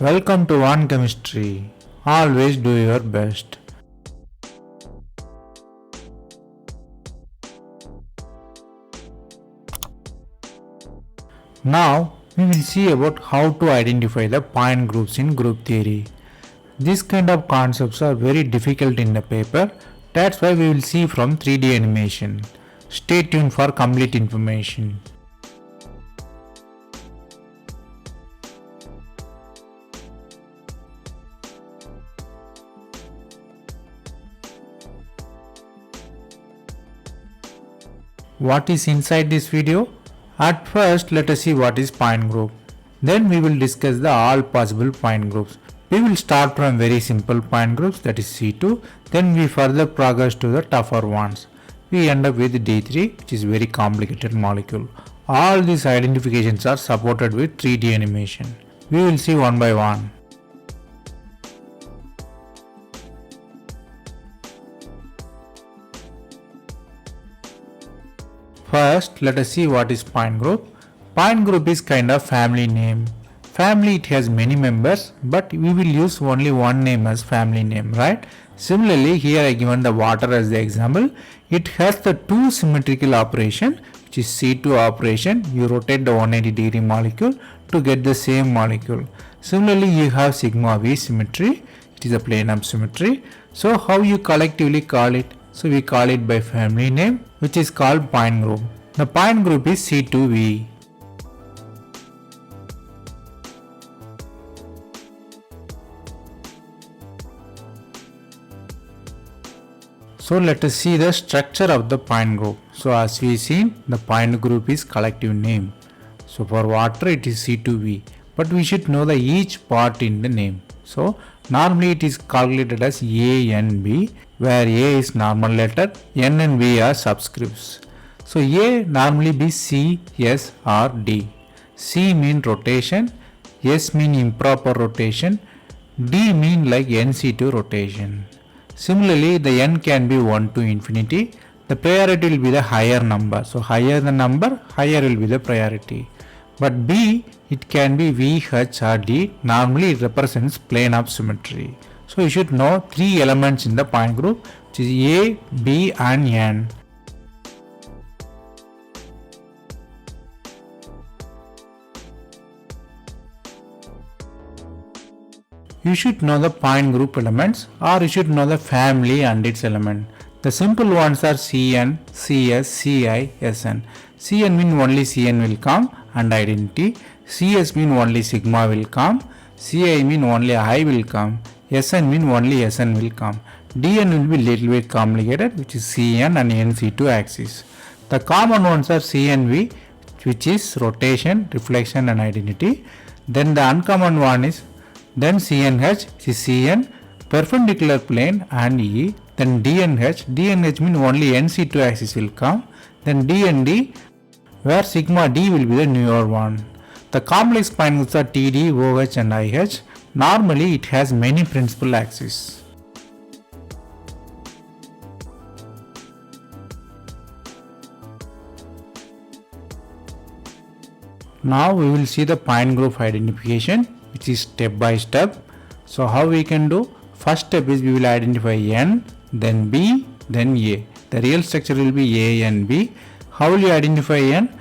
Welcome to One Chemistry. Always do your best. Now we will see about how to identify the point groups in group theory. These kind of concepts are very difficult in the paper. That's why we will see from 3D animation. Stay tuned for complete information. What is inside this video? At first, let us see what is point group. Then we will discuss the all possible point groups. We will start from very simple point groups, that is C2. Then we further progress to the tougher ones. We end up with D3, which is very complicated molecule. All these identifications are supported with 3D animation. We will see one by one. First, let us see what is point group. Point group is kind of family name. Family, it has many members, but we will use only one name as family name, right? Similarly, here I given the water as the example. It has the two symmetrical operation, which is C2 operation. You rotate the 180-degree molecule to get the same molecule. Similarly, you have sigma V symmetry. It is a plane of symmetry. So how you collectively call it? So we call it by family name, which is called point group. The point group is C2V. So let us see the structure of the point group. So as we seen, the point group is collective name. So for water it is C2V, but we should know the each part in the name. So normally it is calculated as A and B, where A is normal letter, N and B are subscripts. So A normally be C, S or D. C mean rotation, S mean improper rotation, D mean like NC2 rotation. Similarly, the N can be 1 to infinity. The priority will be the higher number. So higher the number, higher will be the priority. But B, it can be V, H or D. Normally it represents plane of symmetry. So you should know three elements in the point group, which is A, B and N. You should know the point group elements, or you should know the family and its element. The simple ones are Cn, Cs, Ci, Sn. Cn mean only Cn will come and identity. Cs mean only sigma will come. Ci mean only I will come. Sn mean only Sn will come. Dn will be little bit complicated, which is Cn and Nc2 axis. The common ones are Cnv, which is rotation, reflection and identity. Then the uncommon one is then CNH, which is Cn, perpendicular plane and E. Then DNH, DNH mean only NC2 axis will come. Then DND, where sigma D will be the newer one. The complex point groups are TD, OH and IH. Normally it has many principal axes. Now we will see the point group identification, which is step by step. So how we can do? First step is we will identify N, then B, then A. The real structure will be A and B. How will you identify N?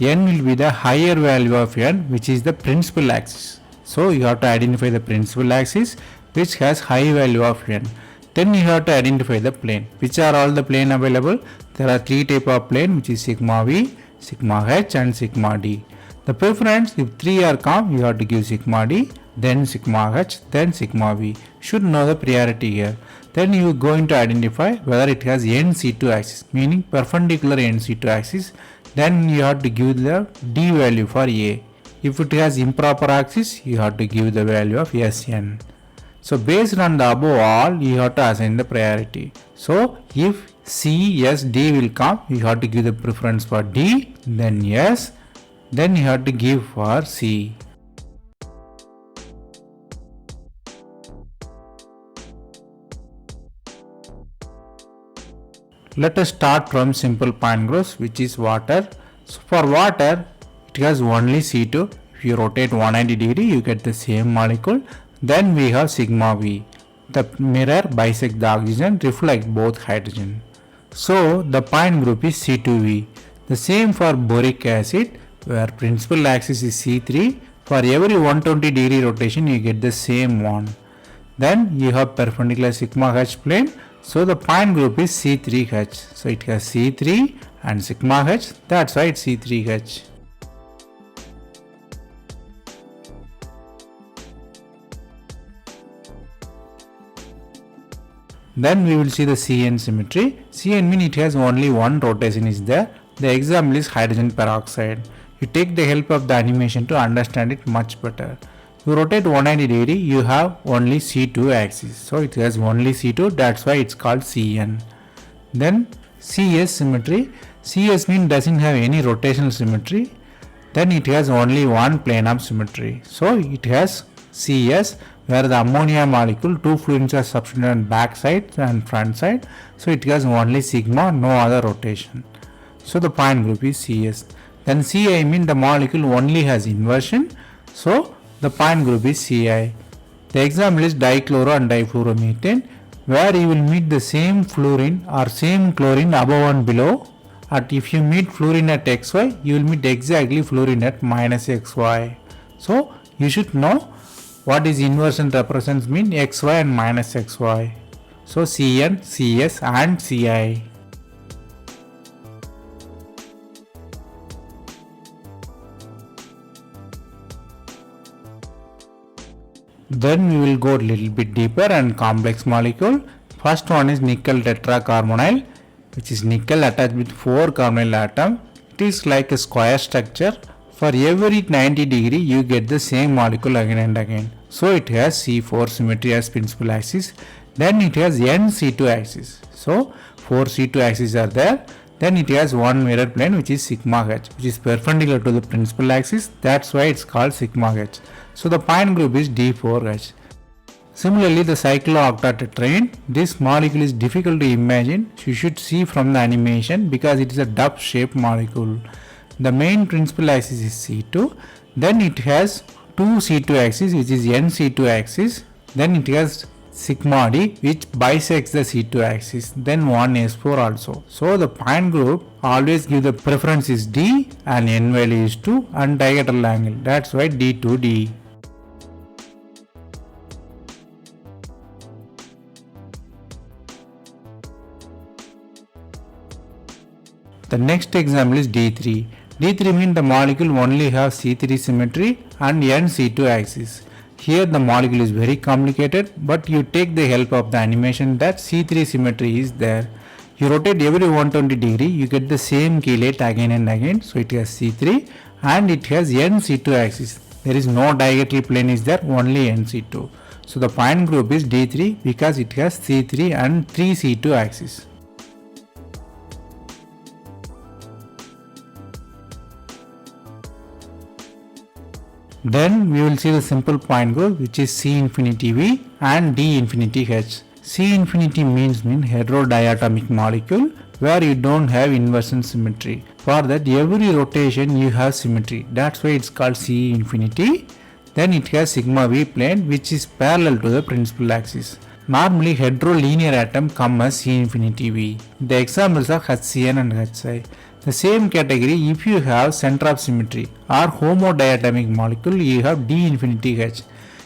N will be the higher value of N, which is the principal axis. So you have to identify the principal axis, which has high value of N. Then you have to identify the plane. Which are all the plane available? There are three type of plane, which is sigma V, sigma H and sigma D. The preference, if 3 are come, you have to give sigma D, then sigma H, then sigma V. Should know the priority here. Then you are going to identify whether it has NC2 axis, meaning perpendicular NC2 axis. Then you have to give the D value for A. If it has improper axis, you have to give the value of Sn. So based on the above all, you have to assign the priority. So if C, S, D will come, you have to give the preference for D, then S. Then you have to give for C. Let us start from simple point groups, which is water. So for water, it has only C2. If you rotate 180 degree, you get the same molecule. Then we have sigma V. The mirror bisect the oxygen, reflect both hydrogen. So the point group is C2V. The same for boric acid, where principal axis is C3. For every 120 degree rotation, you get the same one. Then you have perpendicular sigma H plane. So the point group is C3H. So it has C3 and sigma H. That's why it's C3H. Then we will see the CN symmetry. CN means it has only one rotation is there. The example is hydrogen peroxide. You take the help of the animation to understand it much better. You rotate 180 degree, you have only C2 axis. So it has only C2, that's why it's called CN. Then CS symmetry. CS means doesn't have any rotational symmetry. Then it has only one plane of symmetry. So it has CS, where the ammonia molecule, two fluorines are substituted on back side and front side. So it has only sigma, no other rotation. So the point group is CS. Then Ci means the molecule only has inversion. So the point group is Ci. The example is dichloro and difluoromethane, where you will meet the same fluorine or same chlorine above and below. And if you meet fluorine at XY, you will meet exactly fluorine at minus XY. So you should know what is inversion represents mean XY and minus XY. So CN, CS and Ci. Then we will go a little bit deeper and complex molecule. First one is nickel tetracarbonyl, which is nickel attached with 4 carbonyl atom. It is like a square structure. For every 90 degree you get the same molecule again and again. So it has C4 symmetry as principal axis. Then it has NC2 axis. So 4 C2 axes are there. Then it has one mirror plane which is sigma H, which is perpendicular to the principal axis. That's why it's called sigma H. So the point group is D4H. Similarly, the cyclooctatetraene, this molecule is difficult to imagine. You should see from the animation because it is a dove shaped molecule. The main principal axis is C2. Then it has two C2 axis which is NC2 axis. Then it has sigma D which bisects the C2 axis. Then one S4 also. So the point group always give the preference is D and N value is 2 and dihedral angle. That's why D2D. The next example is D3. D3 means the molecule only have C3 symmetry and NC2 axis. Here the molecule is very complicated, but you take the help of the animation that C3 symmetry is there. You rotate every 120 degree, you get the same chelate again and again. So it has C3 and it has NC2 axis. There is no dihedral plane is there, only NC2. So the point group is D3 because it has C3 and 3 C2 axis. Then we will see the simple point group which is C infinity V and D infinity H. C infinity means heterodiatomic molecule where you don't have inversion symmetry. For that every rotation you have symmetry. That's why it's called C infinity. Then it has sigma V plane which is parallel to the principal axis. Normally heterolinear atom come as C infinity V. The examples are HCN and HI. The same category, if you have center of symmetry or homodiatomic molecule, you have D infinity H.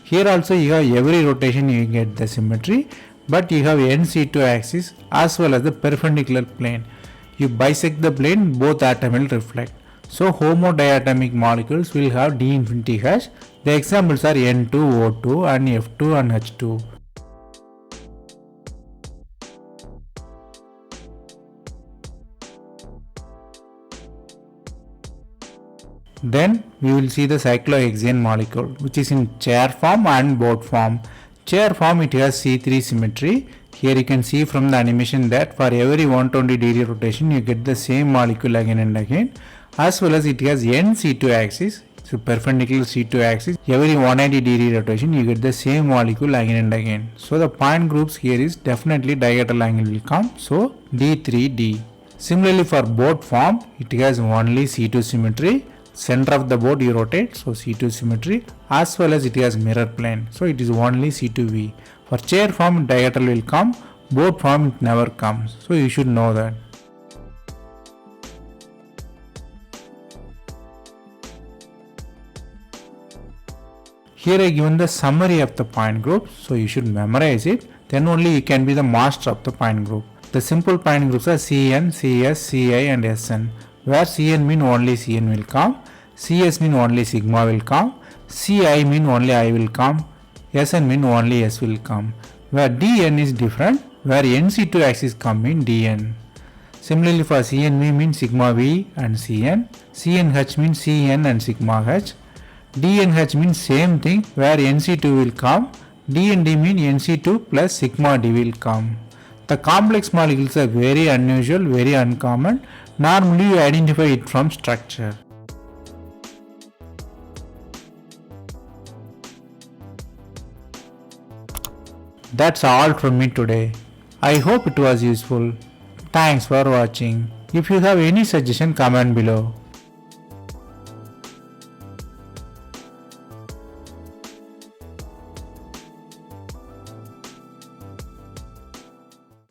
Here also you have every rotation you get the symmetry, but you have NC2 axis as well as the perpendicular plane. You bisect the plane, both atom will reflect. So homodiatomic molecules will have D infinity H. The examples are N2, O2 and F2 and H2. Then we will see the cyclohexane molecule which is in chair form and boat form. Chair form it has C3 symmetry. Here you can see from the animation that for every 120 degree rotation you get the same molecule again and again, as well as it has NC2 axis. So perpendicular C2 axis, every 180 degree rotation you get the same molecule again and again. So the point groups here is definitely dihedral angle will come. So D3D. Similarly for boat form it has only C2 symmetry. center of the board you rotate, so C2 symmetry, as well as it has mirror plane, so it is only C2V. For chair form diagonal will come, board form it never comes, so you should know that. Here I given the summary of the point group, so you should memorize it, then only you can be the master of the point group. The simple point groups are Cn, Cs, Ci and Sn, where Cn mean only Cn will come, Cs mean only sigma will come, Ci mean only I will come, Sn mean only S will come, where Dn is different, where NC2 axis come in Dn. Similarly for Cnv means sigma V and Cn, Cnh means Cn and sigma H, DNH means same thing, where NC2 will come, DND means NC2 plus sigma D will come. The complex molecules are very unusual, very uncommon. Normally you identify it from structure. That's all from me today. I hope it was useful. Thanks for watching. If you have any suggestion, comment below.